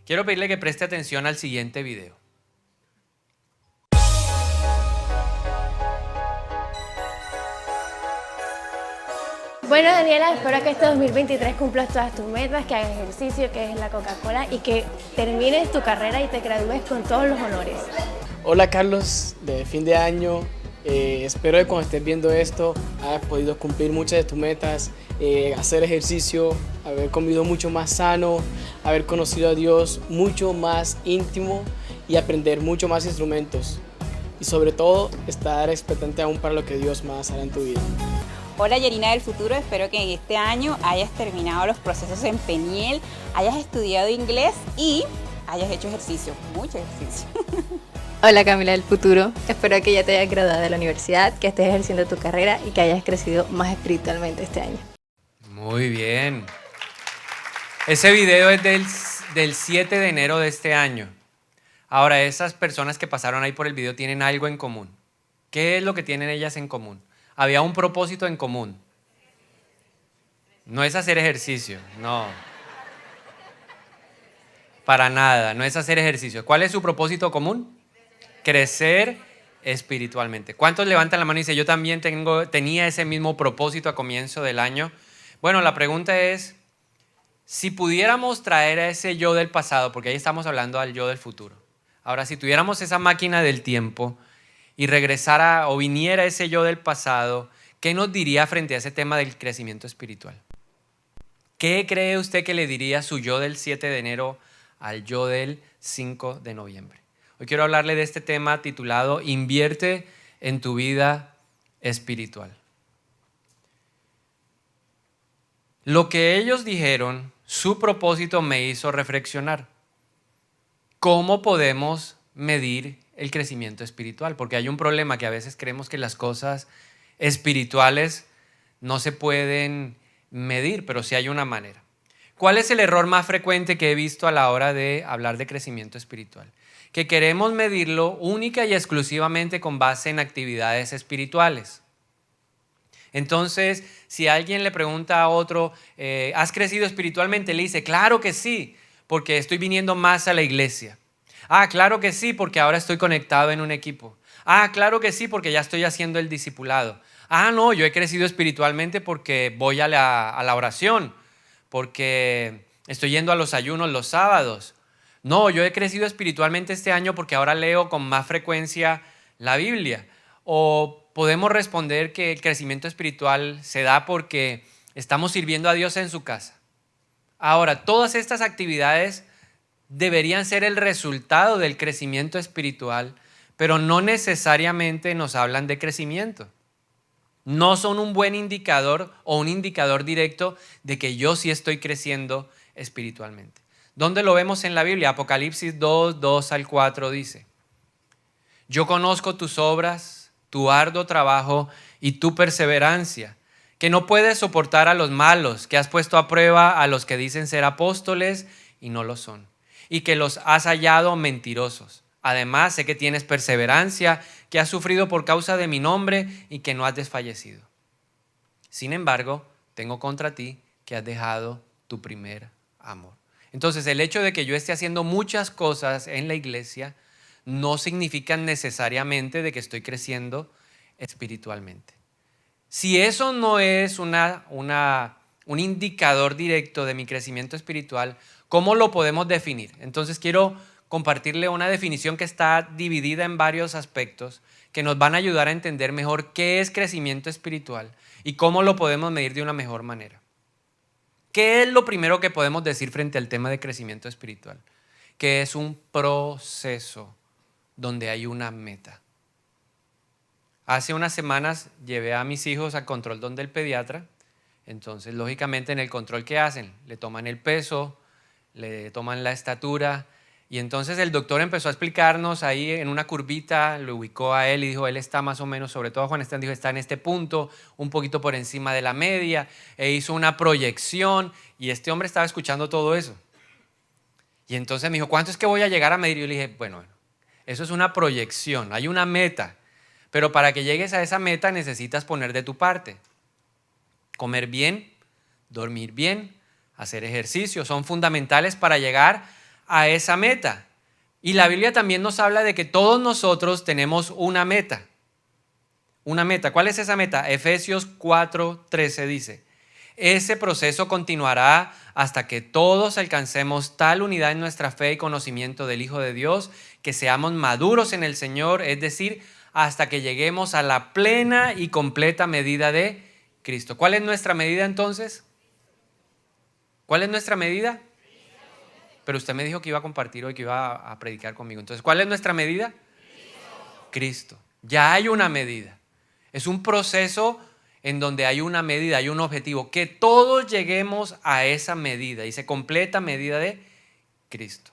Quiero pedirle que preste atención al siguiente video. Bueno, Daniela, espero que este 2023 cumplas todas tus metas, que hagas ejercicio, que es la Coca-Cola y que termines tu carrera y te gradúes con todos los honores. Hola Carlos, de fin de año. Espero que cuando estés viendo esto hayas podido cumplir muchas de tus metas, hacer ejercicio, haber comido mucho más sano, haber conocido a Dios mucho más íntimo y aprender mucho más instrumentos. Y sobre todo, estar expectante aún para lo que Dios más hará en tu vida. Hola Yerina del futuro, espero que en este año hayas terminado los procesos en Peniel, hayas estudiado inglés y hayas hecho ejercicio, mucho ejercicio. Hola Camila del futuro, espero que ya te hayas graduado de la universidad, que estés ejerciendo tu carrera y que hayas crecido más espiritualmente este año. Muy bien. Ese video es del 7 de enero de este año. Ahora, esas personas que pasaron ahí por el video tienen algo en común. ¿Qué es lo que tienen ellas en común? Había un propósito en común. No es hacer ejercicio, no. Para nada, no es hacer ejercicio. ¿Cuál es su propósito común? Crecer espiritualmente. ¿Cuántos levantan la mano y dicen, yo también tenía ese mismo propósito a comienzo del año? Bueno, la pregunta es, si pudiéramos traer a ese yo del pasado, porque ahí estamos hablando al yo del futuro. Ahora, si tuviéramos esa máquina del tiempo y regresara o viniera ese yo del pasado, ¿qué nos diría frente a ese tema del crecimiento espiritual? ¿Qué cree usted que le diría su yo del 7 de enero al yo del 5 de noviembre? Hoy quiero hablarle de este tema titulado Invierte en tu vida espiritual. Lo que ellos dijeron, su propósito me hizo reflexionar. ¿Cómo podemos medir el crecimiento espiritual? Porque hay un problema que a veces creemos que las cosas espirituales no se pueden medir, pero sí hay una manera. ¿Cuál es el error más frecuente que he visto a la hora de hablar de crecimiento espiritual? Que queremos medirlo única y exclusivamente con base en actividades espirituales. Entonces, si alguien le pregunta a otro, ¿has crecido espiritualmente? Le dice, claro que sí, porque estoy viniendo más a la iglesia. Ah, claro que sí, porque ahora estoy conectado en un equipo. Ah, claro que sí, porque ya estoy haciendo el discipulado. Ah, no, yo he crecido espiritualmente porque voy a la oración, porque estoy yendo a los ayunos los sábados. No, yo he crecido espiritualmente este año porque ahora leo con más frecuencia la Biblia. O podemos responder que el crecimiento espiritual se da porque estamos sirviendo a Dios en su casa. Ahora, todas estas actividades deberían ser el resultado del crecimiento espiritual, pero no necesariamente nos hablan de crecimiento. No son un buen indicador o un indicador directo de que yo sí estoy creciendo espiritualmente. ¿Dónde lo vemos en la Biblia? Apocalipsis 2, 2 al 4 dice, yo conozco tus obras, tu arduo trabajo y tu perseverancia, que no puedes soportar a los malos, que has puesto a prueba a los que dicen ser apóstoles y no lo son, y que los has hallado mentirosos. Además, sé que tienes perseverancia, que has sufrido por causa de mi nombre y que no has desfallecido. Sin embargo, tengo contra ti que has dejado tu primer amor. Entonces, el hecho de que yo esté haciendo muchas cosas en la iglesia no significa necesariamente de que estoy creciendo espiritualmente. Si eso no es un indicador directo de mi crecimiento espiritual, ¿cómo lo podemos definir? Entonces quiero compartirle una definición que está dividida en varios aspectos que nos van a ayudar a entender mejor qué es crecimiento espiritual y cómo lo podemos medir de una mejor manera. ¿Qué es lo primero que podemos decir frente al tema de crecimiento espiritual? Que es un proceso donde hay una meta. Hace unas semanas llevé a mis hijos al control donde el pediatra. Entonces, lógicamente, en el control, ¿qué hacen? Le toman el peso, le toman la estatura. Y entonces el doctor empezó a explicarnos ahí en una curvita, lo ubicó a él y dijo, él está más o menos, sobre todo Juan Esteban dijo, está en este punto, un poquito por encima de la media, e hizo una proyección y este hombre estaba escuchando todo eso. Y entonces me dijo, ¿cuánto es que voy a llegar a medir? Y yo le dije, bueno, eso es una proyección, hay una meta, pero para que llegues a esa meta necesitas poner de tu parte. Comer bien, dormir bien, hacer ejercicio, son fundamentales para llegar a esa meta. Y la Biblia también nos habla de que todos nosotros tenemos una meta. Una meta. ¿Cuál es esa meta? Efesios 4:13 dice: ese proceso continuará hasta que todos alcancemos tal unidad en nuestra fe y conocimiento del Hijo de Dios, que seamos maduros en el Señor, es decir, hasta que lleguemos a la plena y completa medida de Cristo. ¿Cuál es nuestra medida entonces? ¿Cuál es nuestra medida? Pero usted me dijo que iba a compartir hoy, que iba a predicar conmigo. Entonces, ¿cuál es nuestra medida? Cristo. Ya hay una medida. Es un proceso en donde hay una medida, hay un objetivo, que todos lleguemos a esa medida, y se completa medida de Cristo.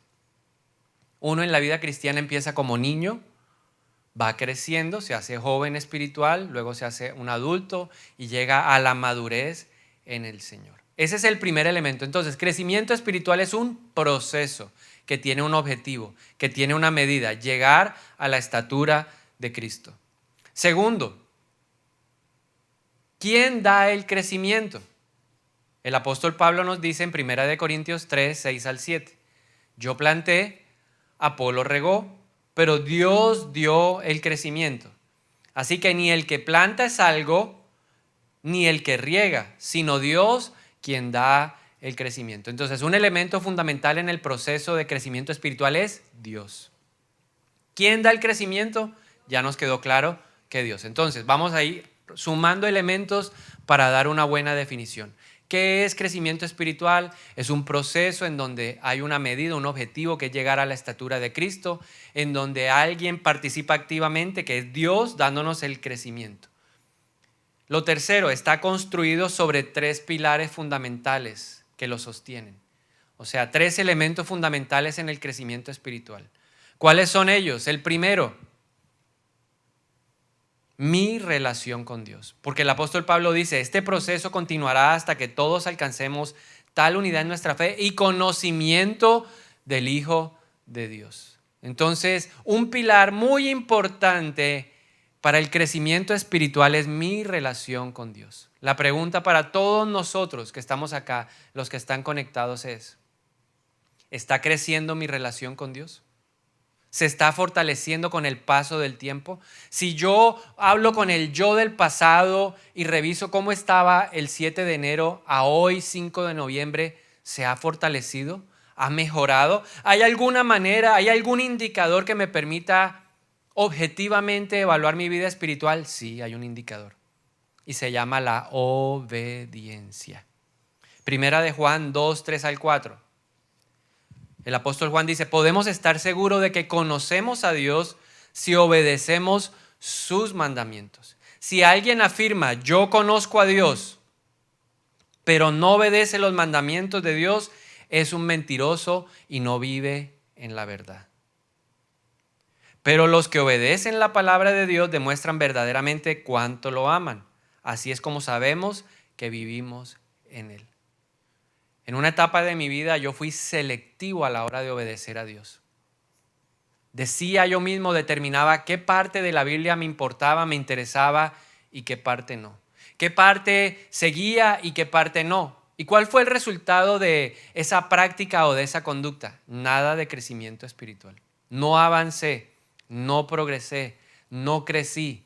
Uno en la vida cristiana empieza como niño, va creciendo, se hace joven espiritual, luego se hace un adulto y llega a la madurez en el Señor. Ese es el primer elemento. Entonces, crecimiento espiritual es un proceso que tiene un objetivo, que tiene una medida: llegar a la estatura de Cristo. Segundo, ¿quién da el crecimiento? El apóstol Pablo nos dice en 1 Corintios 3, 6 al 7: yo planté, Apolo regó, pero Dios dio el crecimiento. Así que ni el que planta es algo, ni el que riega, sino Dios quien da el crecimiento. Entonces, un elemento fundamental en el proceso de crecimiento espiritual es Dios. ¿Quién da el crecimiento? Ya nos quedó claro que Dios. Entonces, vamos a ir sumando elementos para dar una buena definición. ¿Qué es crecimiento espiritual? Es un proceso en donde hay una medida, un objetivo, que es llegar a la estatura de Cristo, en donde alguien participa activamente, que es Dios dándonos el crecimiento. Lo tercero, está construido sobre 3 pilares fundamentales que lo sostienen. O sea, 3 elementos fundamentales en el crecimiento espiritual. ¿Cuáles son ellos? El primero, mi relación con Dios. Porque el apóstol Pablo dice: este proceso continuará hasta que todos alcancemos tal unidad en nuestra fe y conocimiento del Hijo de Dios. Entonces, un pilar muy importante para el crecimiento espiritual es mi relación con Dios. La pregunta para todos nosotros que estamos acá, los que están conectados, es: ¿está creciendo mi relación con Dios? ¿Se está fortaleciendo con el paso del tiempo? Si yo hablo con el yo del pasado y reviso cómo estaba el 7 de enero a hoy, 5 de noviembre, ¿se ha fortalecido? ¿Ha mejorado? ¿Hay alguna manera, hay algún indicador que me permita objetivamente evaluar mi vida espiritual? Sí, hay un indicador y se llama la obediencia. Primera de Juan 2, 3 al 4. El apóstol Juan dice: podemos estar seguros de que conocemos a Dios si obedecemos sus mandamientos. Si alguien afirma: yo conozco a Dios, pero no obedece los mandamientos de Dios, es un mentiroso y no vive en la verdad. Pero los que obedecen la palabra de Dios demuestran verdaderamente cuánto lo aman. Así es como sabemos que vivimos en Él. En una etapa de mi vida yo fui selectivo a la hora de obedecer a Dios. Decía yo mismo, determinaba qué parte de la Biblia me importaba, me interesaba y qué parte no. Qué parte seguía y qué parte no. ¿Y cuál fue el resultado de esa práctica o de esa conducta? Nada de crecimiento espiritual. No avancé, no progresé, no crecí,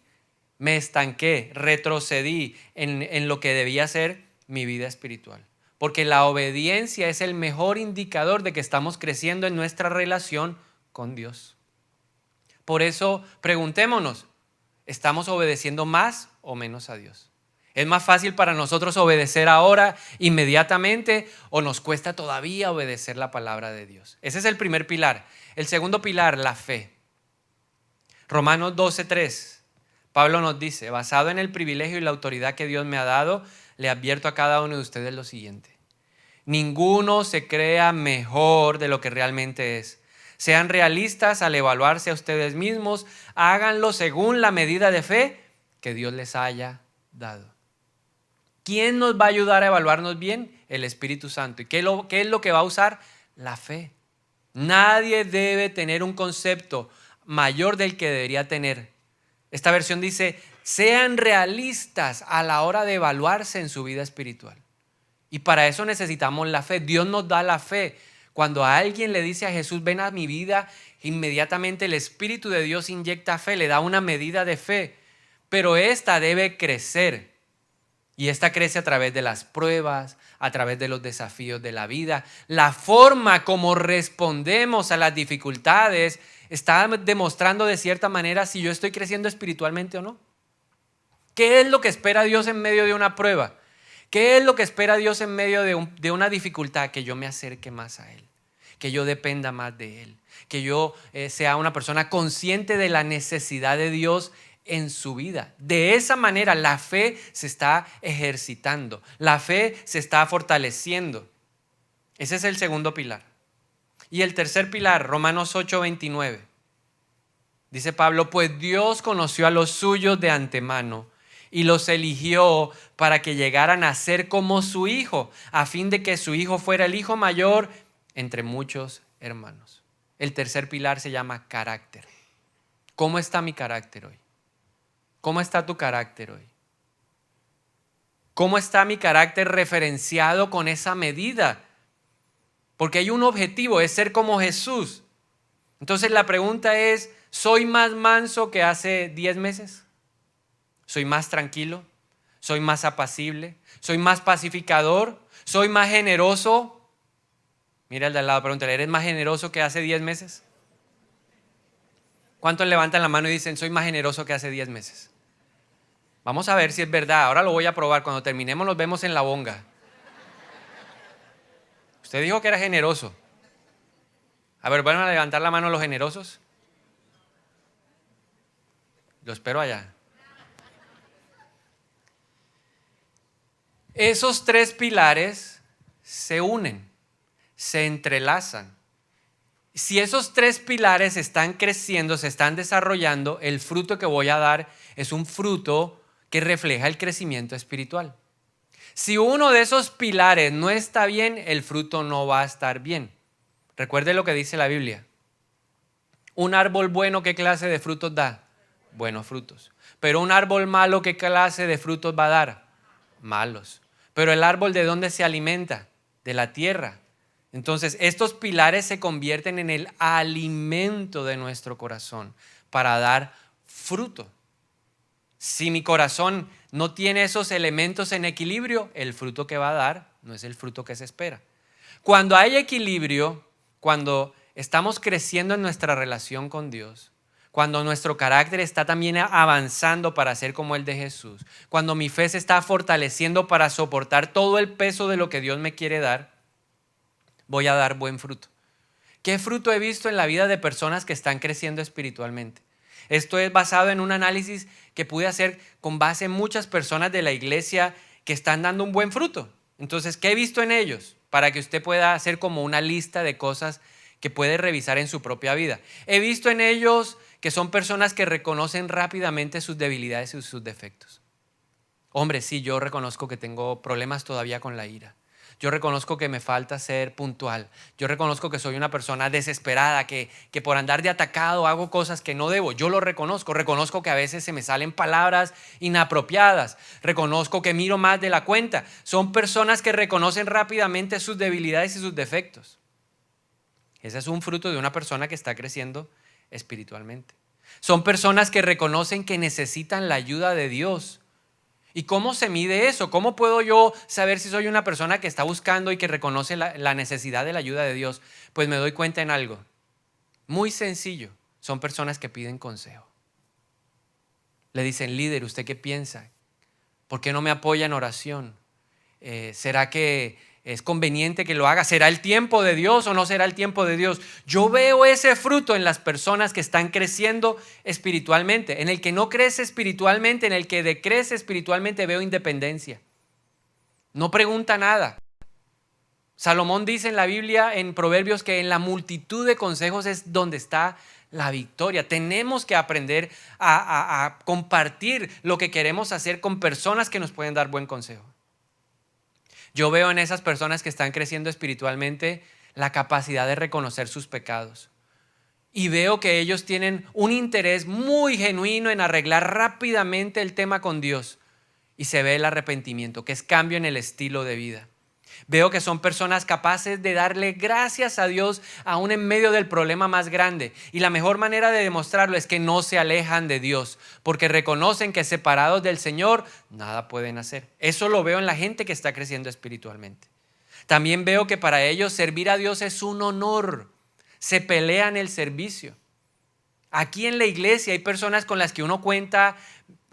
me estanqué, retrocedí en lo que debía ser mi vida espiritual. Porque la obediencia es el mejor indicador de que estamos creciendo en nuestra relación con Dios. Por eso preguntémonos, ¿estamos obedeciendo más o menos a Dios? ¿Es más fácil para nosotros obedecer ahora, inmediatamente, o nos cuesta todavía obedecer la palabra de Dios? Ese es el primer pilar. El segundo pilar, la fe. Romanos 12:3. Pablo nos dice: basado en el privilegio y la autoridad que Dios me ha dado, le advierto a cada uno de ustedes lo siguiente: ninguno se crea mejor de lo que realmente es. Sean realistas al evaluarse a ustedes mismos, háganlo según la medida de fe que Dios les haya dado. ¿Quién nos va a ayudar a evaluarnos bien? El Espíritu Santo. ¿Y qué es lo que va a usar? La fe. Nadie debe tener un concepto mayor del que debería tener. Esta versión dice: sean realistas a la hora de evaluarse en su vida espiritual. Y para eso necesitamos la fe. Dios nos da la fe. Cuando alguien le dice a Jesús, ven a mi vida, inmediatamente el Espíritu de Dios inyecta fe, le da una medida de fe. Pero esta debe crecer. Y esta crece a través de las pruebas, a través de los desafíos de la vida. La forma como respondemos a las dificultades está demostrando de cierta manera si yo estoy creciendo espiritualmente o no. ¿Qué es lo que espera Dios en medio de una prueba? ¿Qué es lo que espera Dios en medio de una dificultad? Que yo me acerque más a Él, que yo dependa más de Él, que yo sea una persona consciente de la necesidad de Dios en su vida. De esa manera la fe se está ejercitando, la fe se está fortaleciendo. Ese es el segundo pilar. Y el tercer pilar, Romanos 8:29. Dice Pablo, pues Dios conoció a los suyos de antemano y los eligió para que llegaran a ser como su hijo, a fin de que su hijo fuera el hijo mayor entre muchos hermanos. El tercer pilar se llama carácter. ¿Cómo está mi carácter hoy? ¿Cómo está tu carácter hoy? ¿Cómo está mi carácter referenciado con esa medida? Porque hay un objetivo, es ser como Jesús. Entonces la pregunta es, ¿soy más manso que hace 10 meses? ¿Soy más tranquilo? ¿Soy más apacible? ¿Soy más pacificador? ¿Soy más generoso? Mira el de al lado, pregúntale, ¿eres más generoso que hace 10 meses? ¿Cuántos levantan la mano y dicen, soy más generoso que hace 10 meses? Vamos a ver si es verdad. Ahora lo voy a probar. Cuando terminemos nos vemos en la bonga. Usted dijo que era generoso. A ver, ¿van a levantar la mano los generosos? Lo espero allá. Esos tres pilares se unen, se entrelazan. Si esos tres pilares están creciendo, se están desarrollando, el fruto que voy a dar es un fruto que refleja el crecimiento espiritual. Si uno de esos pilares no está bien, el fruto no va a estar bien. Recuerde lo que dice la Biblia. Un árbol bueno, ¿qué clase de frutos da? Buenos frutos. Pero un árbol malo, ¿qué clase de frutos va a dar? Malos. Pero el árbol, ¿de dónde se alimenta? De la tierra. Entonces, estos pilares se convierten en el alimento de nuestro corazón para dar fruto. Si mi corazón no tiene esos elementos en equilibrio, el fruto que va a dar no es el fruto que se espera. Cuando hay equilibrio, cuando estamos creciendo en nuestra relación con Dios, cuando nuestro carácter está también avanzando para ser como el de Jesús, cuando mi fe se está fortaleciendo para soportar todo el peso de lo que Dios me quiere dar, voy a dar buen fruto. ¿Qué fruto he visto en la vida de personas que están creciendo espiritualmente? Esto es basado en un análisis que pude hacer con base en muchas personas de la iglesia que están dando un buen fruto. Entonces, ¿qué he visto en ellos? Para que usted pueda hacer como una lista de cosas que puede revisar en su propia vida. He visto en ellos que son personas que reconocen rápidamente sus debilidades y sus defectos. Hombre, sí, yo reconozco que tengo problemas todavía con la ira. Yo reconozco que me falta ser puntual. Yo reconozco que soy una persona desesperada, que por andar de atacado hago cosas que no debo. Yo lo reconozco. Reconozco que a veces se me salen palabras inapropiadas. Reconozco que miro más de la cuenta. Son personas que reconocen rápidamente sus debilidades y sus defectos. Ese es un fruto de una persona que está creciendo espiritualmente. Son personas que reconocen que necesitan la ayuda de Dios. ¿Y cómo se mide eso? ¿Cómo puedo yo saber si soy una persona que está buscando y que reconoce la necesidad de la ayuda de Dios? Pues me doy cuenta en algo. Muy sencillo. Son personas que piden consejo. Le dicen, líder, ¿usted qué piensa? ¿Por qué no me apoya en oración? ¿Será que es conveniente que lo haga? ¿Será el tiempo de Dios o no será el tiempo de Dios? Yo veo ese fruto en las personas que están creciendo espiritualmente. En el que no crece espiritualmente, en el que decrece espiritualmente, veo independencia. No pregunta nada. Salomón dice en la Biblia, en Proverbios, que en la multitud de consejos es donde está la victoria. Tenemos que aprender a compartir lo que queremos hacer con personas que nos pueden dar buen consejo. Yo veo en esas personas que están creciendo espiritualmente la capacidad de reconocer sus pecados. Y veo que ellos tienen un interés muy genuino en arreglar rápidamente el tema con Dios. Y se ve el arrepentimiento, que es cambio en el estilo de vida. Veo que son personas capaces de darle gracias a Dios aún en medio del problema más grande. Y la mejor manera de demostrarlo es que no se alejan de Dios, porque reconocen que separados del Señor nada pueden hacer. Eso lo veo en la gente que está creciendo espiritualmente. También veo que para ellos servir a Dios es un honor. Se pelean el servicio. Aquí en la iglesia hay personas con las que uno cuenta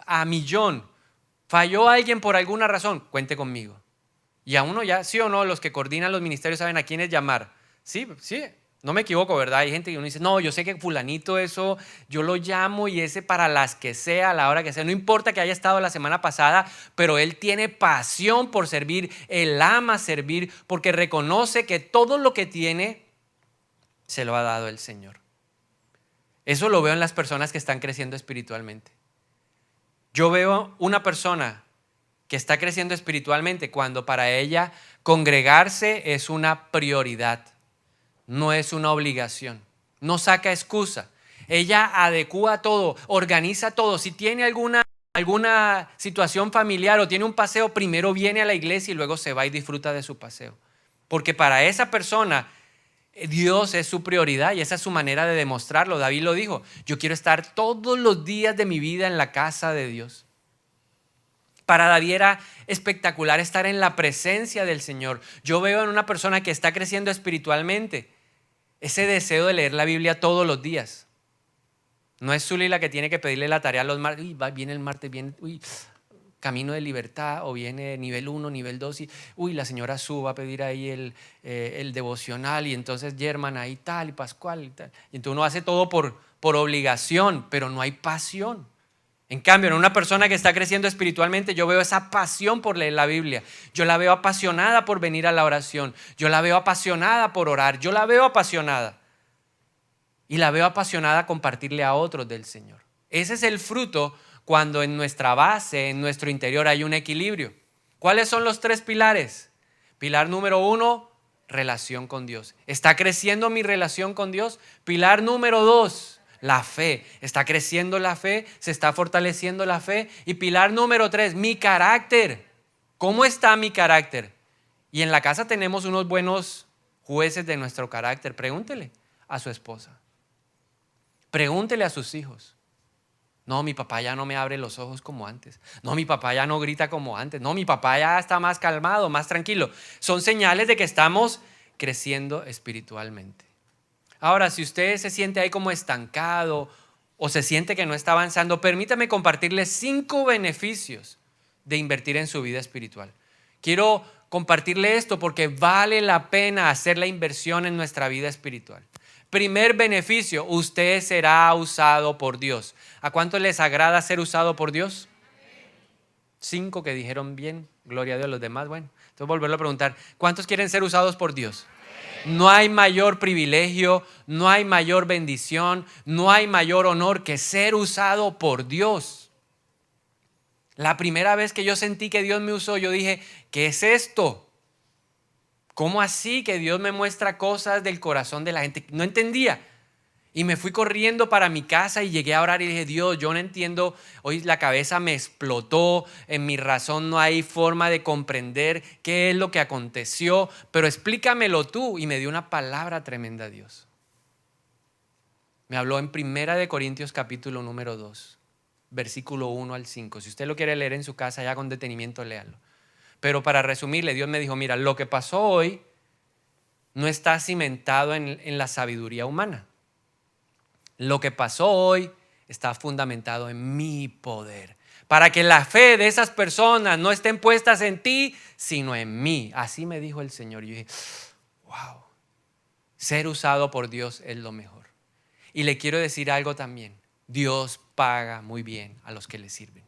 a millón. Falló alguien por alguna razón, cuente conmigo. Y a uno ya, sí o no, los que coordinan los ministerios saben a quiénes llamar. Sí, no me equivoco, ¿verdad? Hay gente que uno dice, no, yo sé que fulanito eso, yo lo llamo y ese para las que sea, a la hora que sea. No importa que haya estado la semana pasada, pero él tiene pasión por servir, él ama servir, porque reconoce que todo lo que tiene se lo ha dado el Señor. Eso lo veo en las personas que están creciendo espiritualmente. Yo veo una persona que está creciendo espiritualmente cuando para ella congregarse es una prioridad, no es una obligación, no saca excusa. Ella adecúa todo, organiza todo. Si tiene alguna situación familiar o tiene un paseo, primero viene a la iglesia y luego se va y disfruta de su paseo. Porque para esa persona Dios es su prioridad y esa es su manera de demostrarlo. David lo dijo, yo quiero estar todos los días de mi vida en la casa de Dios. Para David era espectacular estar en la presencia del Señor. Yo veo en una persona que está creciendo espiritualmente ese deseo de leer la Biblia todos los días. No es Zuli la que tiene que pedirle la tarea los martes. Viene el martes, Camino de Libertad, o viene nivel 1, nivel 2 y la señora Su va a pedir ahí el devocional y entonces German ahí tal y Pascual y tal. Y entonces uno hace todo por obligación, pero no hay pasión. En cambio, en una persona que está creciendo espiritualmente, yo veo esa pasión por leer la Biblia. Yo la veo apasionada por venir a la oración. Yo la veo apasionada por orar. Yo la veo apasionada. Y la veo apasionada a compartirle a otros del Señor. Ese es el fruto cuando en nuestra base, en nuestro interior hay un equilibrio. ¿Cuáles son los 3 pilares? Pilar número 1, relación con Dios. ¿Está creciendo mi relación con Dios? Pilar número 2, la fe. ¿Está creciendo la fe? ¿Se está fortaleciendo la fe? Y pilar número 3, mi carácter. ¿Cómo está mi carácter? Y en la casa tenemos unos buenos jueces de nuestro carácter. Pregúntele a su esposa. Pregúntele a sus hijos. No, mi papá ya no me abre los ojos como antes. No, mi papá ya no grita como antes. No, mi papá ya está más calmado, más tranquilo. Son señales de que estamos creciendo espiritualmente. Ahora, si usted se siente ahí como estancado o se siente que no está avanzando, permítame compartirle 5 beneficios de invertir en su vida espiritual. Quiero compartirle esto porque vale la pena hacer la inversión en nuestra vida espiritual. Primer beneficio, usted será usado por Dios. ¿A cuántos les agrada ser usado por Dios? 5 que dijeron bien, gloria a Dios. Los demás, bueno, entonces volverlo a preguntar, ¿cuántos quieren ser usados por Dios? No hay mayor privilegio, no hay mayor bendición, no hay mayor honor que ser usado por Dios. La primera vez que yo sentí que Dios me usó, yo dije, ¿qué es esto? ¿Cómo así que Dios me muestra cosas del corazón de la gente? No entendía. Y me fui corriendo para mi casa y llegué a orar y dije, Dios, yo no entiendo. Hoy la cabeza me explotó, en mi razón no hay forma de comprender qué es lo que aconteció, pero explícamelo tú. Y me dio una palabra tremenda a Dios. Me habló en 1 Corintios capítulo número 2, versículo 1 al 5. Si usted lo quiere leer en su casa ya con detenimiento, léalo. Pero para resumirle, Dios me dijo, mira, lo que pasó hoy no está cimentado en la sabiduría humana. Lo que pasó hoy está fundamentado en mi poder. Para que la fe de esas personas no estén puestas en ti, sino en mí. Así me dijo el Señor. Y yo dije, wow, ser usado por Dios es lo mejor. Y le quiero decir algo también. Dios paga muy bien a los que le sirven.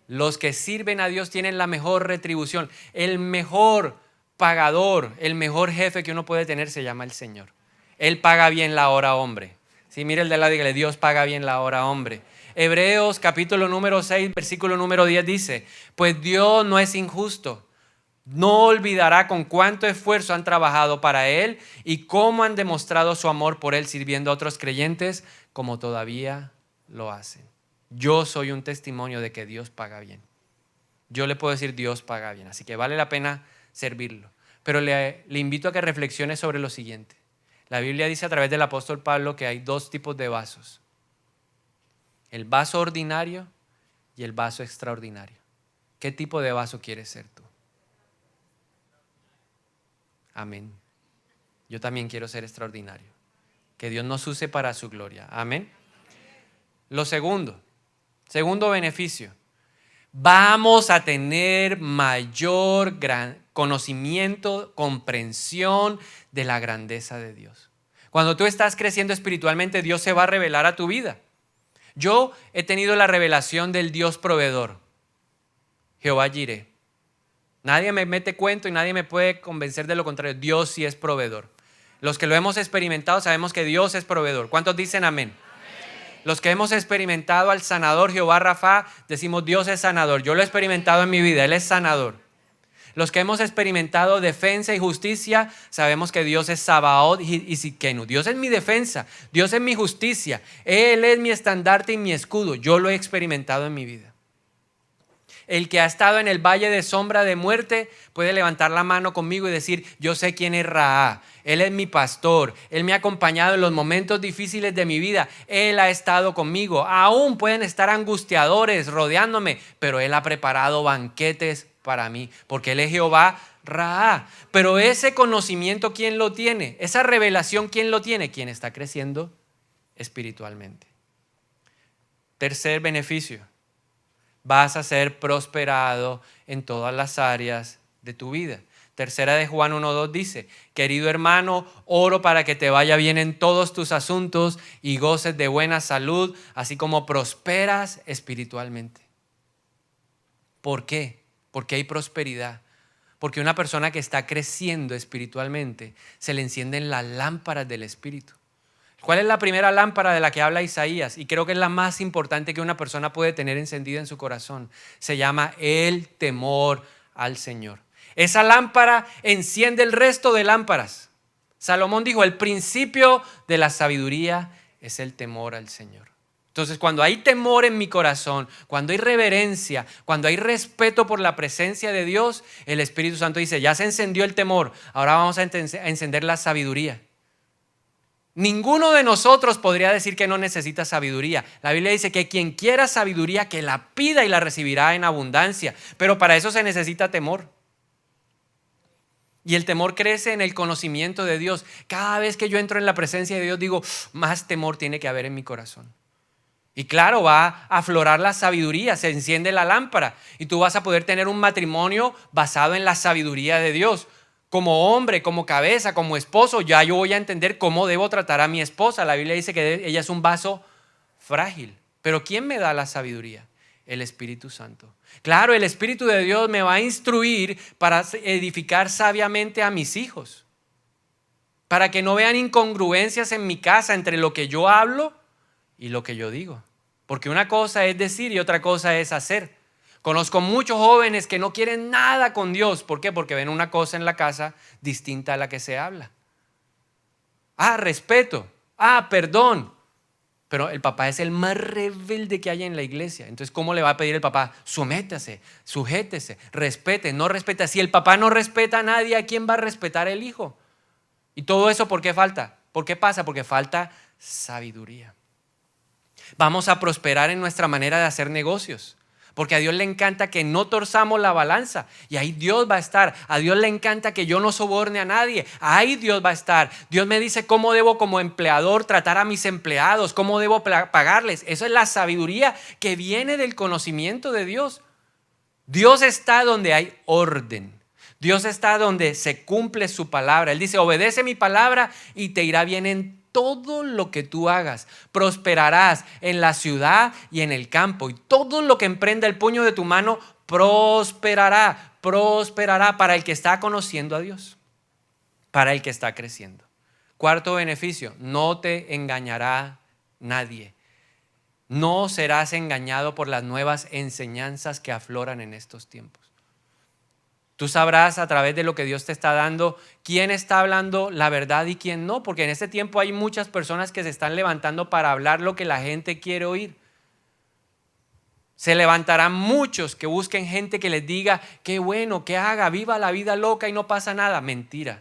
Los que sirven a Dios tienen la mejor retribución. El mejor pagador, el mejor jefe que uno puede tener se llama el Señor. Él paga bien la hora, hombre. Sí, mire el de la dígale, Dios paga bien la hora, hombre. Hebreos capítulo número 6, versículo número 10 dice, pues Dios no es injusto. No olvidará con cuánto esfuerzo han trabajado para Él y cómo han demostrado su amor por Él sirviendo a otros creyentes como todavía lo hacen. Yo soy un testimonio de que Dios paga bien. Yo le puedo decir Dios paga bien, así que vale la pena servirlo. pero le invito a que reflexione sobre lo siguiente. La Biblia dice a través del apóstol Pablo que hay dos tipos de vasos. El vaso ordinario y el vaso extraordinario. ¿Qué tipo de vaso quieres ser tú? Amén. Yo también quiero ser extraordinario. Que Dios nos use para su gloria. Amén. Lo segundo beneficio. Vamos a tener mayor conocimiento, comprensión de la grandeza de Dios. Cuando tú estás creciendo espiritualmente, Dios se va a revelar a tu vida. Yo he tenido la revelación del Dios proveedor, Jehová Jireh. Nadie me mete cuento y nadie me puede convencer de lo contrario. Dios sí es proveedor. Los que lo hemos experimentado sabemos que Dios es proveedor. ¿Cuántos dicen amén? Los que hemos experimentado al sanador Jehová Rafa, decimos Dios es sanador. Yo lo he experimentado en mi vida, Él es sanador. Los que hemos experimentado defensa y justicia, sabemos que Dios es Sabaoth y Sidkenu. Dios es mi defensa, Dios es mi justicia. Él es mi estandarte y mi escudo. Yo lo he experimentado en mi vida. El que ha estado en el valle de sombra de muerte puede levantar la mano conmigo y decir, yo sé quién es Ra. Él es mi pastor. Él me ha acompañado en los momentos difíciles de mi vida. Él ha estado conmigo. Aún pueden estar angustiadores rodeándome, pero Él ha preparado banquetes para mí, porque Él es Jehová Ra. Pero ese conocimiento, ¿quién lo tiene? Esa revelación, ¿quién lo tiene? Quien está creciendo espiritualmente. Tercer beneficio. Vas a ser prosperado en todas las áreas de tu vida. Tercera de Juan 1:2 dice, querido hermano, oro para que te vaya bien en todos tus asuntos y goces de buena salud, así como prosperas espiritualmente. ¿Por qué? Porque hay prosperidad. Porque una persona que está creciendo espiritualmente se le encienden las lámparas del Espíritu. ¿Cuál es la primera lámpara de la que habla Isaías? Y creo que es la más importante que una persona puede tener encendida en su corazón. Se llama el temor al Señor. Esa lámpara enciende el resto de lámparas. Salomón dijo, el principio de la sabiduría es el temor al Señor. Entonces, cuando hay temor en mi corazón, cuando hay reverencia, cuando hay respeto por la presencia de Dios, el Espíritu Santo dice, ya se encendió el temor, ahora vamos a encender la sabiduría. Ninguno de nosotros podría decir que no necesita sabiduría. La Biblia dice que quien quiera sabiduría, que la pida y la recibirá en abundancia. Pero para eso se necesita temor. Y el temor crece en el conocimiento de Dios. Cada vez que yo entro en la presencia de Dios, digo, más temor tiene que haber en mi corazón. Y claro, va a aflorar la sabiduría, se enciende la lámpara. Y tú vas a poder tener un matrimonio basado en la sabiduría de Dios. Como hombre, como cabeza, como esposo, ya yo voy a entender cómo debo tratar a mi esposa. La Biblia dice que ella es un vaso frágil. Pero ¿quién me da la sabiduría? El Espíritu Santo. Claro, el Espíritu de Dios me va a instruir para edificar sabiamente a mis hijos. Para que no vean incongruencias en mi casa entre lo que yo hablo y lo que yo digo. Porque una cosa es decir y otra cosa es hacer. Conozco muchos jóvenes que no quieren nada con Dios. ¿Por qué? Porque ven una cosa en la casa distinta a la que se habla. Respeto. Perdón. Pero el papá es el más rebelde que hay en la iglesia. Entonces, ¿cómo le va a pedir el papá? Sométase, sujétese, respete, no respeta. Si el papá no respeta a nadie, ¿a quién va a respetar el hijo? Y todo eso, ¿por qué falta? ¿Por qué pasa? Porque falta sabiduría. Vamos a prosperar en nuestra manera de hacer negocios. Porque a Dios le encanta que no torzamos la balanza. Y ahí Dios va a estar. A Dios le encanta que yo no soborne a nadie. Ahí Dios va a estar. Dios me dice cómo debo como empleador tratar a mis empleados. Cómo debo pagarles. Eso es la sabiduría que viene del conocimiento de Dios. Dios está donde hay orden. Dios está donde se cumple su palabra. Él dice, obedece mi palabra y te irá bien en todo lo que tú hagas. Prosperarás en la ciudad y en el campo. Y todo lo que emprenda el puño de tu mano prosperará. Prosperará para el que está conociendo a Dios. Para el que está creciendo. Cuarto beneficio, no te engañará nadie. No serás engañado por las nuevas enseñanzas que afloran en estos tiempos. Tú sabrás a través de lo que Dios te está dando quién está hablando la verdad y quién no, porque en este tiempo hay muchas personas que se están levantando para hablar lo que la gente quiere oír. Se levantarán muchos que busquen gente que les diga, qué bueno, que haga, viva la vida loca y no pasa nada. Mentira.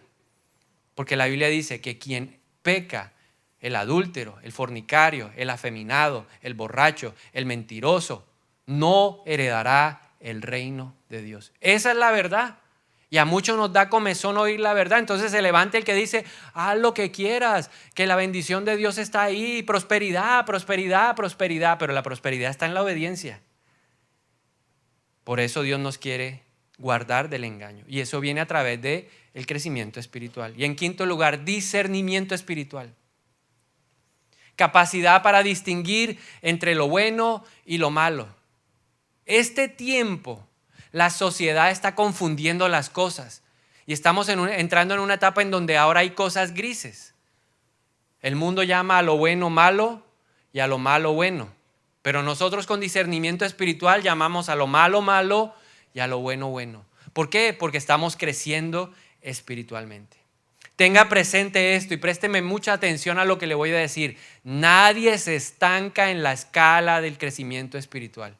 Porque la Biblia dice que quien peca, el adúltero, el fornicario, el afeminado, el borracho, el mentiroso, no heredará el reino de Dios. Esa es la verdad. Y a muchos nos da comezón oír la verdad. Entonces se levanta el que dice, haz lo que quieras, que la bendición de Dios está ahí, prosperidad, prosperidad, prosperidad. Pero la prosperidad está en la obediencia. Por eso Dios nos quiere guardar del engaño. Y eso viene a través del crecimiento espiritual. Y en quinto lugar, discernimiento espiritual. Capacidad para distinguir entre lo bueno y lo malo. Este tiempo, la sociedad está confundiendo las cosas. Y estamos entrando en una etapa en donde ahora hay cosas grises. El mundo llama a lo bueno malo y a lo malo bueno. Pero nosotros con discernimiento espiritual llamamos a lo malo malo y a lo bueno bueno. ¿Por qué? Porque estamos creciendo espiritualmente. Tenga presente esto y présteme mucha atención a lo que le voy a decir. Nadie se estanca en la escala del crecimiento espiritual.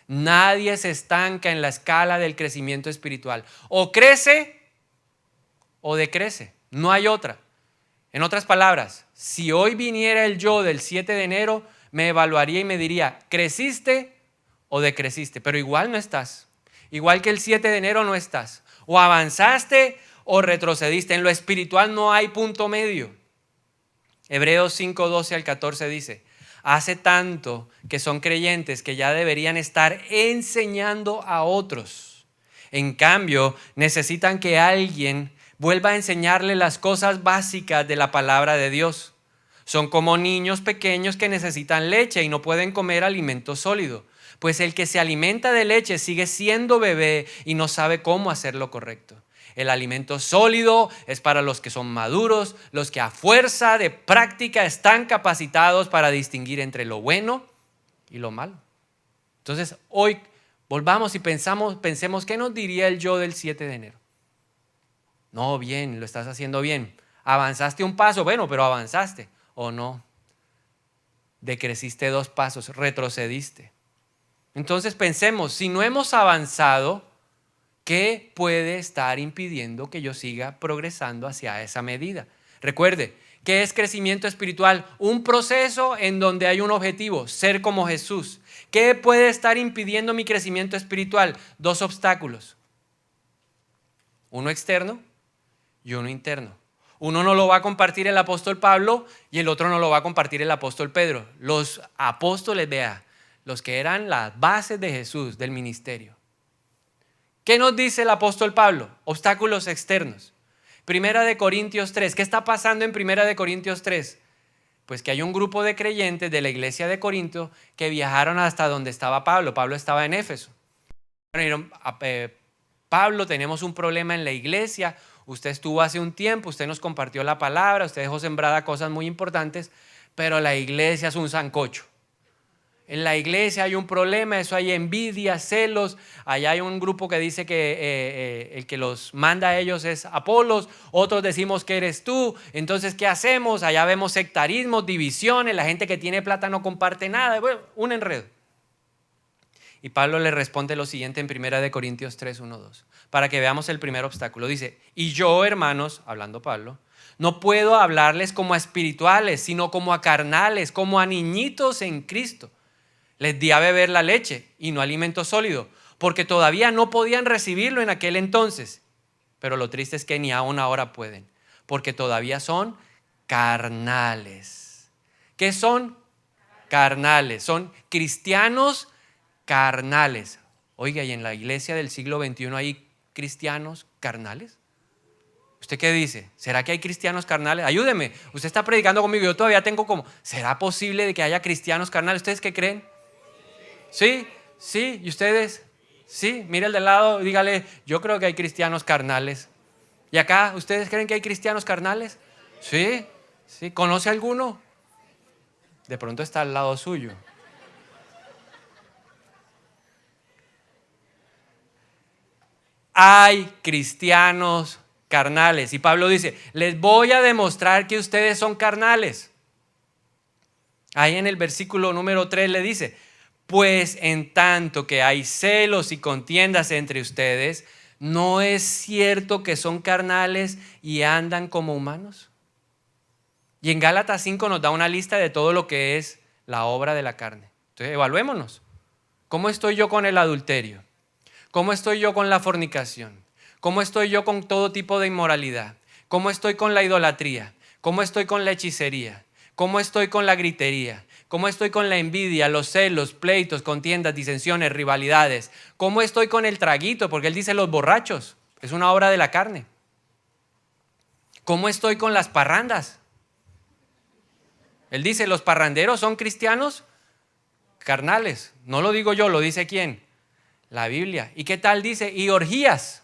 Nadie se estanca en la escala del crecimiento espiritual. O crece o decrece. No hay otra. En otras palabras, si hoy viniera el yo del 7 de enero, me evaluaría y me diría, ¿creciste o decreciste? Pero igual no estás. Igual que el 7 de enero no estás. O avanzaste o retrocediste. En lo espiritual no hay punto medio. Hebreos 5, 12 al 14 dice, hace tanto que son creyentes que ya deberían estar enseñando a otros. En cambio, necesitan que alguien vuelva a enseñarle las cosas básicas de la palabra de Dios. Son como niños pequeños que necesitan leche y no pueden comer alimento sólido. Pues el que se alimenta de leche sigue siendo bebé y no sabe cómo hacer lo correcto. El alimento sólido es para los que son maduros, los que a fuerza de práctica están capacitados para distinguir entre lo bueno y lo malo. Entonces, hoy volvamos y pensemos qué nos diría el yo del 7 de enero. No, bien, lo estás haciendo bien. Avanzaste un paso, bueno, pero avanzaste. ¿O no? Decreciste 2 pasos, retrocediste. Entonces pensemos, si no hemos avanzado, ¿qué puede estar impidiendo que yo siga progresando hacia esa medida? Recuerde, ¿qué es crecimiento espiritual? Un proceso en donde hay un objetivo, ser como Jesús. ¿Qué puede estar impidiendo mi crecimiento espiritual? 2 obstáculos. Uno externo y uno interno. Uno no lo va a compartir el apóstol Pablo y el otro no lo va a compartir el apóstol Pedro. Los apóstoles, vea, los que eran las bases de Jesús, del ministerio. ¿Qué nos dice el apóstol Pablo? Obstáculos externos. Primera de Corintios 3. ¿Qué está pasando en Primera de Corintios 3? Pues que hay un grupo de creyentes de la iglesia de Corinto que viajaron hasta donde estaba Pablo. Pablo estaba en Éfeso. Pablo, tenemos un problema en la iglesia. Usted estuvo hace un tiempo, usted nos compartió la palabra, usted dejó sembrada cosas muy importantes, pero la iglesia es un sancocho. En la iglesia hay un problema, eso hay envidia, celos. Allá hay un grupo que dice que el que los manda a ellos es Apolos, otros decimos que eres tú. Entonces, ¿qué hacemos? Allá vemos sectarismos, divisiones, la gente que tiene plata no comparte nada. Bueno, un enredo. Y Pablo le responde lo siguiente en 1 Corintios 3, 1, 2, para que veamos el primer obstáculo. Dice, y yo, hermanos, hablando Pablo, no puedo hablarles como a espirituales, sino como a carnales, como a niñitos en Cristo. Les di a beber la leche y no alimento sólido, porque todavía no podían recibirlo en aquel entonces. Pero lo triste es que ni aún ahora pueden, porque todavía son carnales. ¿Qué son? Carnales. Son cristianos carnales. Oiga, ¿y en la iglesia del siglo XXI hay cristianos carnales? ¿Usted qué dice? ¿Será que hay cristianos carnales? Ayúdeme, usted está predicando conmigo, yo todavía tengo como, ¿será posible de que haya cristianos carnales? ¿Ustedes qué creen? ¿Sí? ¿Sí? ¿Y ustedes? Sí, mire el de al lado, dígale, yo creo que hay cristianos carnales. ¿Y acá, ustedes creen que hay cristianos carnales? Sí, sí, ¿conoce alguno? De pronto está al lado suyo. Hay cristianos carnales. Y Pablo dice, les voy a demostrar que ustedes son carnales. Ahí en el versículo número 3 le dice, Pues en tanto que hay celos y contiendas entre ustedes, ¿no es cierto que son carnales y andan como humanos? Y en Gálatas 5 nos da una lista de todo lo que es la obra de la carne. Entonces, evaluémonos. ¿Cómo estoy yo con el adulterio? ¿Cómo estoy yo con la fornicación? ¿Cómo estoy yo con todo tipo de inmoralidad? ¿Cómo estoy con la idolatría? ¿Cómo estoy con la hechicería? ¿Cómo estoy con la gritería? ¿Cómo estoy con la envidia, los celos, pleitos, contiendas, disensiones, rivalidades? ¿Cómo estoy con el traguito? Porque él dice los borrachos. Es una obra de la carne. ¿Cómo estoy con las parrandas? Él dice, los parranderos son cristianos carnales. No lo digo yo, lo dice ¿quién? La Biblia. ¿Y qué tal dice? Y orgías.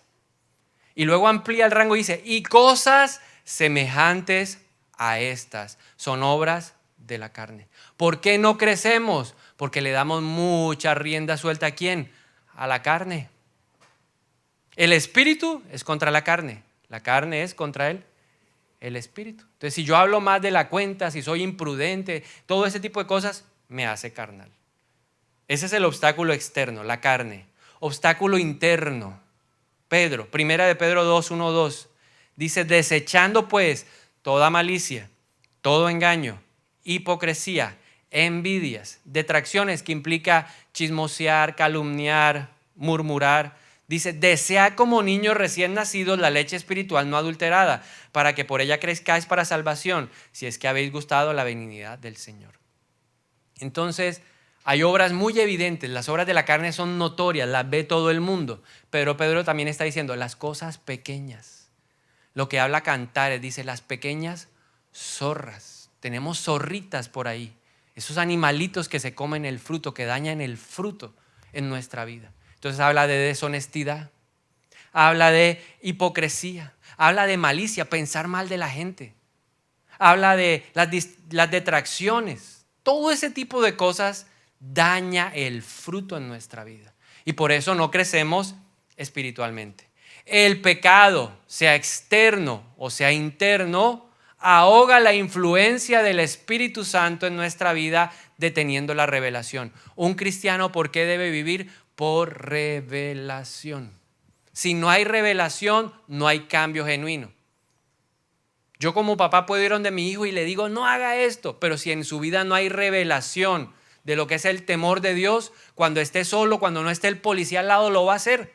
Y luego amplía el rango y dice, y cosas semejantes a estas. Son obras de la carne. ¿Por qué no crecemos? Porque le damos mucha rienda suelta ¿a quién? A la carne. El espíritu es contra la carne es contra el espíritu. Entonces, si yo hablo más de la cuenta, si soy imprudente, todo ese tipo de cosas, me hace carnal. Ese es el obstáculo externo, la carne. Obstáculo interno. Primera de Pedro 2, 1, 2, dice, desechando pues toda malicia, todo engaño, hipocresía, envidias, detracciones que implica chismosear, calumniar, murmurar. Dice, desead como niños recién nacidos la leche espiritual no adulterada, para que por ella crezcáis para salvación, si es que habéis gustado la benignidad del Señor. Entonces, hay obras muy evidentes, las obras de la carne son notorias, las ve todo el mundo, pero Pedro también está diciendo las cosas pequeñas. Lo que habla Cantares, dice las pequeñas zorras. Tenemos zorritas por ahí, esos animalitos que se comen el fruto, que dañan el fruto en nuestra vida. Entonces habla de deshonestidad, habla de hipocresía, habla de malicia, pensar mal de la gente, habla de las detracciones. Todo ese tipo de cosas daña el fruto en nuestra vida y por eso no crecemos espiritualmente. El pecado, sea externo o sea interno, ahoga la influencia del Espíritu Santo en nuestra vida, deteniendo la revelación. Un cristiano, ¿por qué debe vivir? Por revelación. Si no hay revelación, no hay cambio genuino. Yo como papá puedo ir donde mi hijo y le digo, no haga esto, pero si en su vida no hay revelación de lo que es el temor de Dios, cuando esté solo, cuando no esté el policía al lado, lo va a hacer.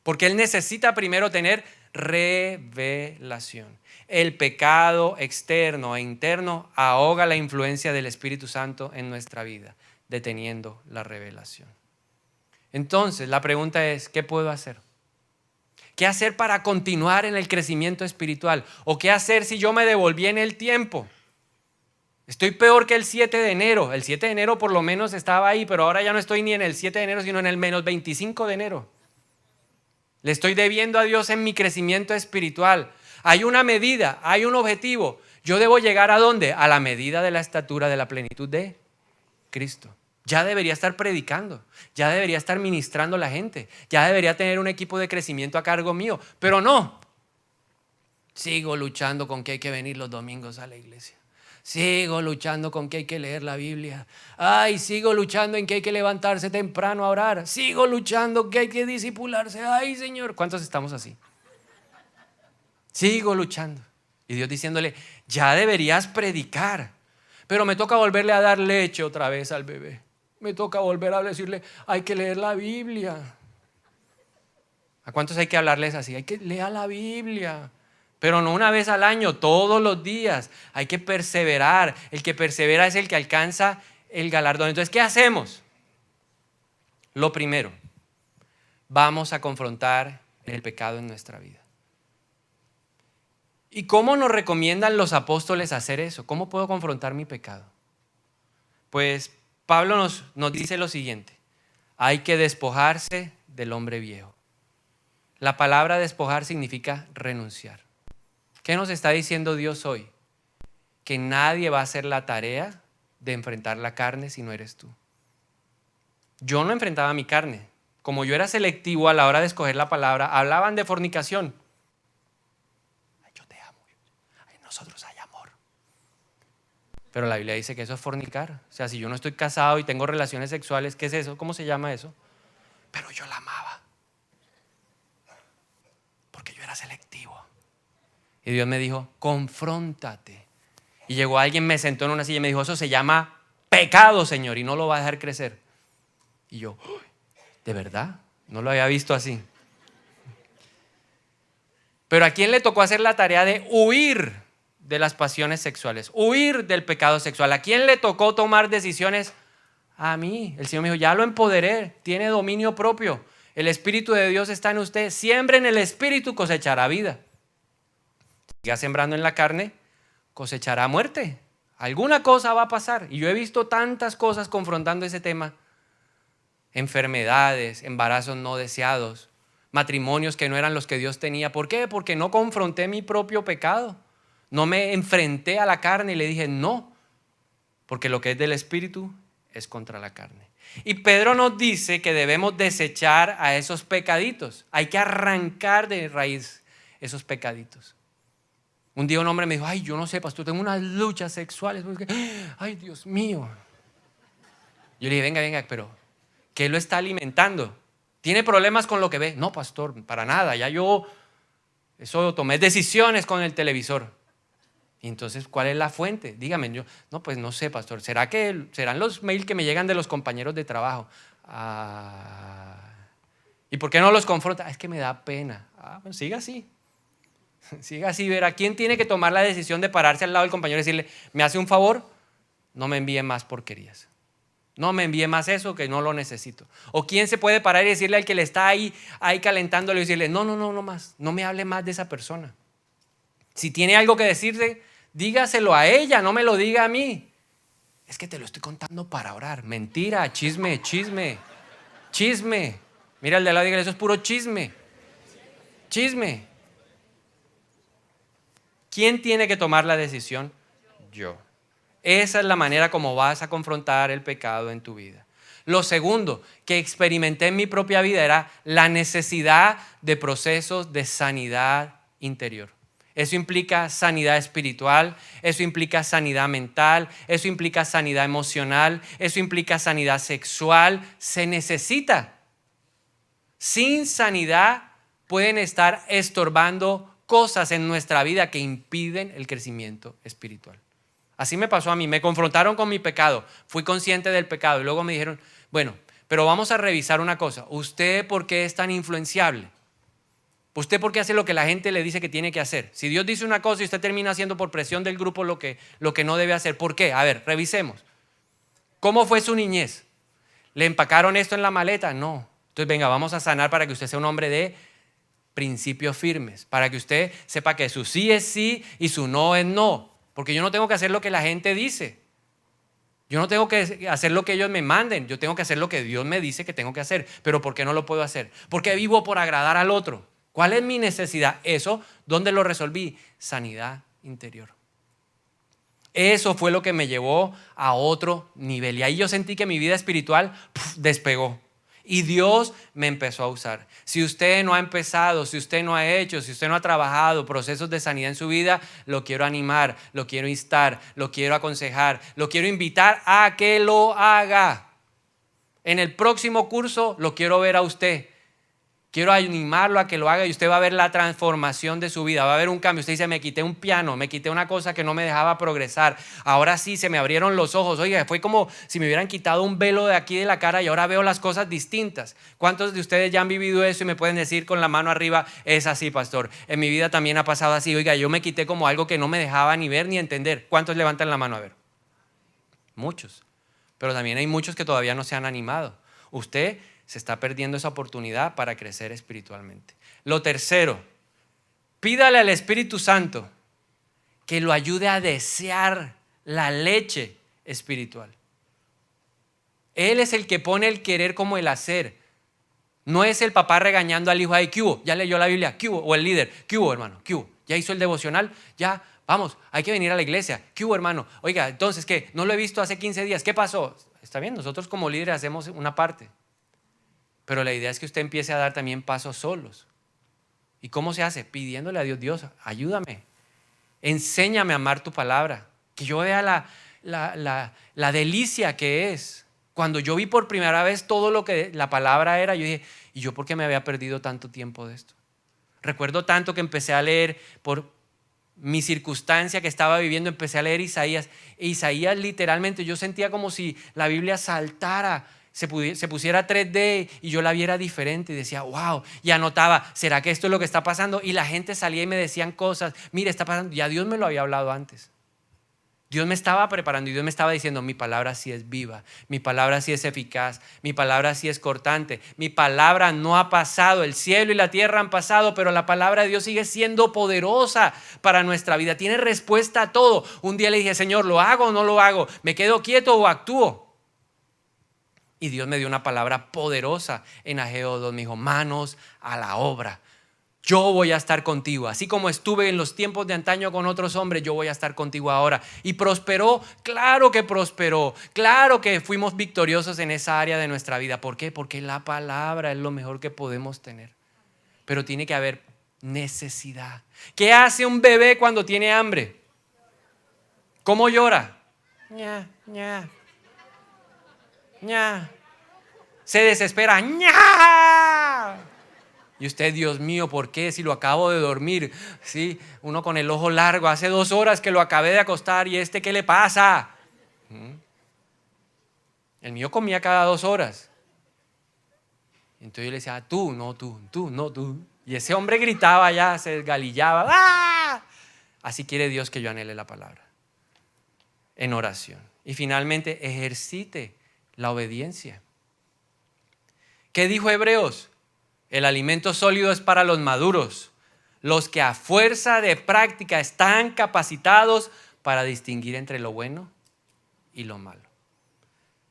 Porque él necesita primero tener revelación. El pecado externo e interno ahoga la influencia del Espíritu Santo en nuestra vida, deteniendo la revelación. Entonces, la pregunta es, ¿qué puedo hacer? ¿Qué hacer para continuar en el crecimiento espiritual? ¿O qué hacer si yo me devolví en el tiempo? Estoy peor que el 7 de enero. El 7 de enero por lo menos estaba ahí, pero ahora ya no estoy ni en el 7 de enero, sino en el menos 25 de enero. Le estoy debiendo a Dios en mi crecimiento espiritual. Hay una medida, hay un objetivo. Yo debo llegar ¿a dónde? A la medida de la estatura de la plenitud de Cristo. Ya debería estar predicando, ya debería estar ministrando a la gente, ya debería tener un equipo de crecimiento a cargo mío, pero no. Sigo luchando con que hay que venir los domingos a la iglesia. Sigo luchando con que hay que leer la Biblia. Ay, sigo luchando en que hay que levantarse temprano a orar. Sigo luchando que hay que discipularse. Ay, Señor, ¿cuántos estamos así? Sigo luchando. Y Dios diciéndole, ya deberías predicar. Pero me toca volverle a dar leche otra vez al bebé. Me toca volver a decirle, hay que leer la Biblia. ¿A cuántos hay que hablarles así? Hay que leer la Biblia. Pero no una vez al año, todos los días. Hay que perseverar. El que persevera es el que alcanza el galardón. Entonces, ¿qué hacemos? Lo primero, vamos a confrontar el pecado en nuestra vida. ¿Y cómo nos recomiendan los apóstoles hacer eso? ¿Cómo puedo confrontar mi pecado? Pues Pablo nos dice lo siguiente: hay que despojarse del hombre viejo. La palabra despojar significa renunciar. ¿Qué nos está diciendo Dios hoy? Que nadie va a hacer la tarea de enfrentar la carne si no eres tú. Yo no enfrentaba mi carne. Como yo era selectivo a la hora de escoger la palabra, hablaban de fornicación. Ay, yo te amo. En nosotros hay amor. Pero la Biblia dice que eso es fornicar. O sea, si yo no estoy casado y tengo relaciones sexuales, ¿qué es eso? ¿Cómo se llama eso? Pero yo la amaba. Porque yo era selectivo. Y Dios me dijo, confróntate. Y llegó alguien, me sentó en una silla y me dijo, eso se llama pecado, Señor, y no lo va a dejar crecer. Y yo, ¿de verdad? No lo había visto así. Pero ¿a quién le tocó hacer la tarea de huir de las pasiones sexuales? Huir del pecado sexual. ¿A quién le tocó tomar decisiones? A mí. El Señor me dijo, ya lo empoderé, tiene dominio propio. El Espíritu de Dios está en usted. Siembre en el Espíritu, cosechará vida. Siga sembrando en la carne, cosechará muerte. Alguna cosa va a pasar. Y yo he visto tantas cosas confrontando ese tema. Enfermedades, embarazos no deseados, matrimonios que no eran los que Dios tenía. ¿Por qué? Porque no confronté mi propio pecado. No me enfrenté a la carne y le dije no. Porque lo que es del Espíritu es contra la carne. Y Pedro nos dice que debemos desechar a esos pecaditos. Hay que arrancar de raíz esos pecaditos. Un día un hombre me dijo, ay, yo no sé, pastor, tengo unas luchas sexuales. Ay, Dios mío. Yo le dije, venga, pero ¿qué lo está alimentando? ¿Tiene problemas con lo que ve? No, pastor, para nada. Ya yo tomé decisiones con el televisor. Y entonces, ¿cuál es la fuente? Dígame. Yo, no, pues no sé, pastor. ¿Serán los mails que me llegan de los compañeros de trabajo? ¿Y por qué no los confronta? Es que me da pena. Pues siga así. Siga así, verá. ¿Quién tiene que tomar la decisión de pararse al lado del compañero y decirle, ¿me hace un favor? No me envíe más porquerías. No me envíe más eso que no lo necesito. ¿O quién se puede parar y decirle al que le está ahí calentándole y decirle, no más, no me hable más de esa persona? Si tiene algo que decirle, dígaselo a ella, no me lo diga a mí. Es que te lo estoy contando para orar. Mentira, chisme. Mira el de al lado y dígale, eso es puro chisme. ¿Quién tiene que tomar la decisión? Yo. Esa es la manera como vas a confrontar el pecado en tu vida. Lo segundo que experimenté en mi propia vida era la necesidad de procesos de sanidad interior. Eso implica sanidad espiritual, eso implica sanidad mental, eso implica sanidad emocional, eso implica sanidad sexual. Se necesita. Sin sanidad pueden estar estorbando cosas en nuestra vida que impiden el crecimiento espiritual. Así me pasó a mí, me confrontaron con mi pecado, fui consciente del pecado y luego me dijeron, bueno, pero vamos a revisar una cosa, ¿usted por qué es tan influenciable? ¿Usted por qué hace lo que la gente le dice que tiene que hacer? Si Dios dice una cosa y usted termina haciendo por presión del grupo lo que no debe hacer, ¿por qué? A ver, revisemos. ¿Cómo fue su niñez? ¿Le empacaron esto en la maleta? No. Entonces venga, vamos a sanar para que usted sea un hombre de principios firmes, para que usted sepa que su sí es sí y su no es no. Porque yo no tengo que hacer lo que la gente dice. Yo no tengo que hacer lo que ellos me manden. Yo tengo que hacer lo que Dios me dice que tengo que hacer. ¿Pero por qué no lo puedo hacer? Porque vivo por agradar al otro. ¿Cuál es mi necesidad? Eso, ¿dónde lo resolví? Sanidad interior. Eso fue lo que me llevó a otro nivel. Y ahí yo sentí que mi vida espiritual despegó. Y Dios me empezó a usar. Si usted no ha empezado, si usted no ha hecho, si usted no ha trabajado procesos de sanidad en su vida, lo quiero animar, lo quiero instar, lo quiero aconsejar, lo quiero invitar a que lo haga. En el próximo curso lo quiero ver a usted. Quiero animarlo a que lo haga y usted va a ver la transformación de su vida, va a ver un cambio. Usted dice, me quité un piano, me quité una cosa que no me dejaba progresar. Ahora sí, se me abrieron los ojos. Oiga, fue como si me hubieran quitado un velo de aquí de la cara y ahora veo las cosas distintas. ¿Cuántos de ustedes ya han vivido eso y me pueden decir con la mano arriba, es así, pastor? En mi vida también ha pasado así. Oiga, yo me quité como algo que no me dejaba ni ver ni entender. ¿Cuántos levantan la mano? A ver. Muchos. Pero también hay muchos que todavía no se han animado. Usted se está perdiendo esa oportunidad para crecer espiritualmente. Lo tercero, pídale al Espíritu Santo que lo ayude a desear la leche espiritual. Él es el que pone el querer como el hacer. No es el papá regañando al hijo, ay, ¿qué hubo? Ya leyó la Biblia, ¿qué hubo? O el líder, ¿qué hubo, hermano? ¿Qué hubo? ¿Ya hizo el devocional? Ya, vamos, hay que venir a la iglesia. ¿Qué hubo, hermano? Oiga, entonces, ¿qué? No lo he visto hace 15 días. ¿Qué pasó? Está bien, nosotros como líderes hacemos una parte. Pero la idea es que usted empiece a dar también pasos solos. ¿Y cómo se hace? Pidiéndole a Dios, Dios, ayúdame. Enséñame a amar tu palabra. Que yo vea la delicia que es. Cuando yo vi por primera vez todo lo que la palabra era, yo dije, ¿y yo por qué me había perdido tanto tiempo de esto? Recuerdo tanto que empecé a leer por mi circunstancia que estaba viviendo, empecé a leer Isaías. E Isaías literalmente yo sentía como si la Biblia saltara, se pusiera 3D y yo la viera diferente y decía, wow, y anotaba, ¿será que esto es lo que está pasando? Y la gente salía y me decían cosas, mire, está pasando, ya Dios me lo había hablado antes. Dios me estaba preparando y Dios me estaba diciendo, mi palabra sí es viva, mi palabra sí es eficaz, mi palabra sí es cortante, mi palabra no ha pasado, el cielo y la tierra han pasado, pero la palabra de Dios sigue siendo poderosa para nuestra vida, tiene respuesta a todo. Un día le dije, Señor, ¿lo hago o no lo hago? ¿Me quedo quieto o actúo? Y Dios me dio una palabra poderosa en Ageo 2, me dijo, manos a la obra. Yo voy a estar contigo, así como estuve en los tiempos de antaño con otros hombres, yo voy a estar contigo ahora. Y prosperó, claro que prosperó, claro que fuimos victoriosos en esa área de nuestra vida. ¿Por qué? Porque la palabra es lo mejor que podemos tener. Pero tiene que haber necesidad. ¿Qué hace un bebé cuando tiene hambre? ¿Cómo llora? Ña, ña, ña. Se desespera. ¡Ña! Y usted, Dios mío, ¿por qué? Si lo acabo de dormir, ¿sí? Uno con el ojo largo, hace 2 horas que lo acabé de acostar y ¿qué le pasa? El mío comía cada 2 horas. Entonces yo le decía, tú, no tú, tú, no tú. Y ese hombre gritaba ya, se desgalillaba. ¡Ah! Así quiere Dios que yo anhele la palabra. En oración. Y finalmente, ejercite la obediencia. ¿Qué dijo Hebreos? El alimento sólido es para los maduros, los que a fuerza de práctica están capacitados para distinguir entre lo bueno y lo malo.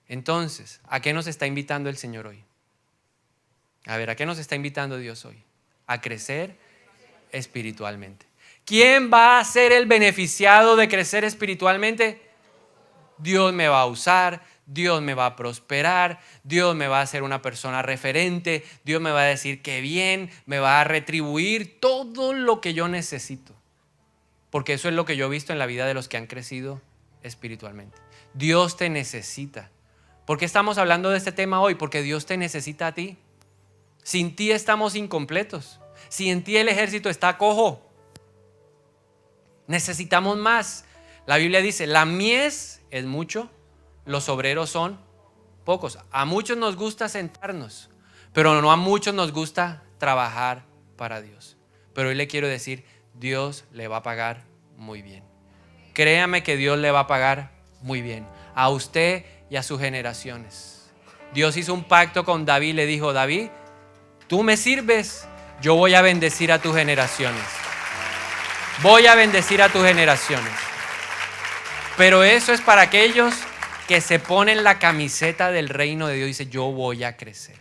Entonces, ¿a qué nos está invitando el Señor hoy? A ver, ¿a qué nos está invitando Dios hoy? A crecer espiritualmente. ¿Quién va a ser el beneficiado de crecer espiritualmente? Dios me va a usar, Dios me va a prosperar, Dios me va a hacer una persona referente, Dios me va a decir que bien, me va a retribuir todo lo que yo necesito. Porque eso es lo que yo he visto en la vida de los que han crecido espiritualmente. Dios te necesita. ¿Por qué estamos hablando de este tema hoy? Porque Dios te necesita a ti. Sin ti estamos incompletos. Sin ti el ejército está cojo. Necesitamos más. La Biblia dice, la mies es mucho, los obreros son pocos. A muchos nos gusta sentarnos, pero no a muchos nos gusta trabajar para Dios. Pero hoy le quiero decir, Dios le va a pagar muy bien. Créame que Dios le va a pagar muy bien a usted y a sus generaciones. Dios hizo un pacto con David, le dijo, David, tú me sirves, yo voy a bendecir a tus generaciones. Voy a bendecir a tus generaciones. Pero eso es para aquellos que se ponen la camiseta del reino de Dios y dicen, yo voy a crecer.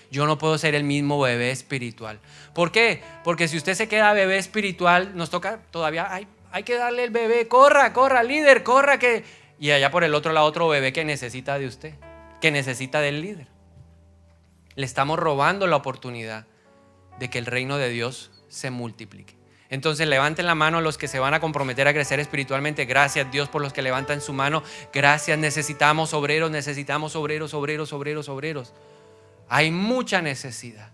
Yo no puedo ser el mismo bebé espiritual. ¿Por qué? Porque si usted se queda bebé espiritual, nos toca todavía, hay que darle el bebé, corra, líder, corra que... Y allá por el otro lado otro bebé que necesita de usted, que necesita del líder. Le estamos robando la oportunidad de que el reino de Dios se multiplique. Entonces levanten la mano los que se van a comprometer a crecer espiritualmente. Gracias Dios por los que levantan su mano. Gracias, necesitamos obreros. Hay mucha necesidad,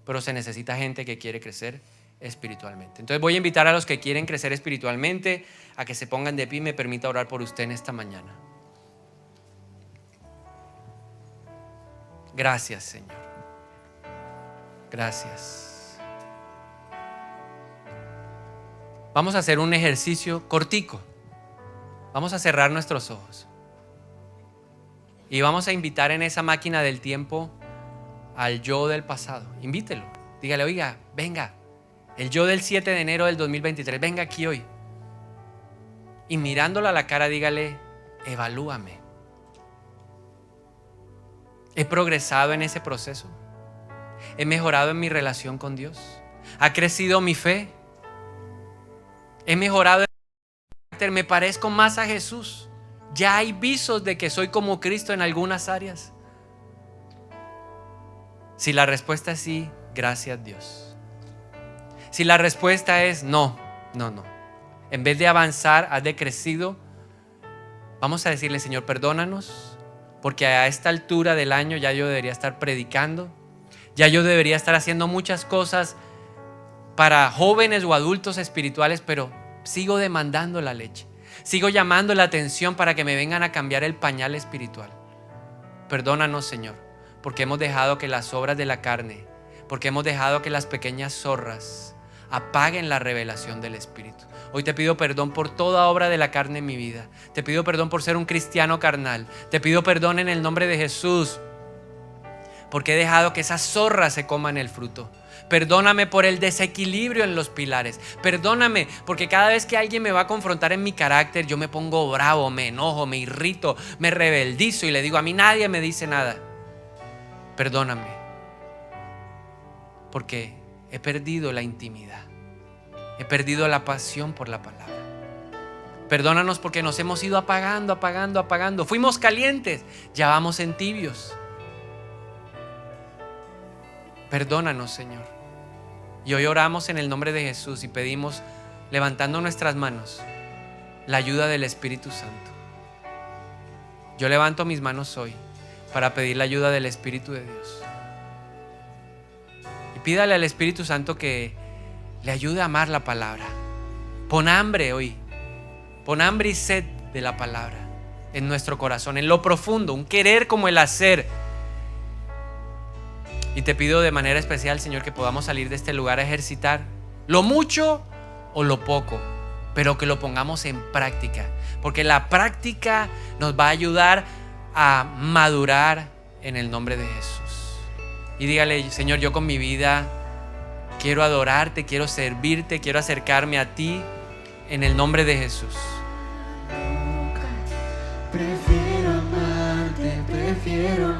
pero se necesita gente que quiere crecer espiritualmente. Entonces voy a invitar a los que quieren crecer espiritualmente a que se pongan de pie y me permita orar por usted en esta mañana. Gracias, Señor. Gracias. Vamos a hacer un ejercicio cortico. Vamos a cerrar nuestros ojos. Y vamos a invitar en esa máquina del tiempo al yo del pasado. Invítelo. Dígale, oiga, venga. El yo del 7 de enero del 2023, venga aquí hoy. Y mirándolo a la cara, dígale, evalúame. ¿He progresado en ese proceso? ¿He mejorado en mi relación con Dios? ¿Ha crecido mi fe? He mejorado en mi carácter, me parezco más a Jesús. Ya hay visos de que soy como Cristo en algunas áreas. Si la respuesta es sí, gracias Dios. Si la respuesta es no. En vez de avanzar, has decrecido, Vamos a decirle, Señor, perdónanos, porque a esta altura del año ya yo debería estar predicando, ya yo debería estar haciendo muchas cosas para jóvenes o adultos espirituales, pero sigo demandando la leche. Sigo llamando la atención para que me vengan a cambiar el pañal espiritual. Perdónanos, Señor, porque hemos dejado que las obras de la carne, porque hemos dejado que las pequeñas zorras apaguen la revelación del Espíritu. Hoy te pido perdón por toda obra de la carne en mi vida. Te pido perdón por ser un cristiano carnal. Te pido perdón en el nombre de Jesús, porque he dejado que esas zorras se coman el fruto. Perdóname por el desequilibrio en los pilares. Perdóname porque cada vez que alguien me va a confrontar en mi carácter, yo me pongo bravo, me enojo, me irrito, me rebeldizo y le digo, a mí nadie me dice nada. Perdóname porque he perdido la intimidad. He perdido la pasión por la palabra. Perdónanos porque nos hemos ido apagando. Fuimos calientes, ya vamos en tibios. Perdónanos, Señor. Y hoy oramos en el nombre de Jesús y pedimos, levantando nuestras manos, la ayuda del Espíritu Santo. Yo levanto mis manos hoy para pedir la ayuda del Espíritu de Dios. Y pídale al Espíritu Santo que le ayude a amar la palabra. Pon hambre hoy. Pon hambre y sed de la palabra en nuestro corazón, en lo profundo, un querer como el hacer. Y te pido de manera especial, Señor, que podamos salir de este lugar a ejercitar lo mucho o lo poco, pero que lo pongamos en práctica, porque la práctica nos va a ayudar a madurar en el nombre de Jesús. Y dígale, Señor, yo con mi vida quiero adorarte, quiero servirte, quiero acercarme a ti en el nombre de Jesús. Prefiero amarte, prefiero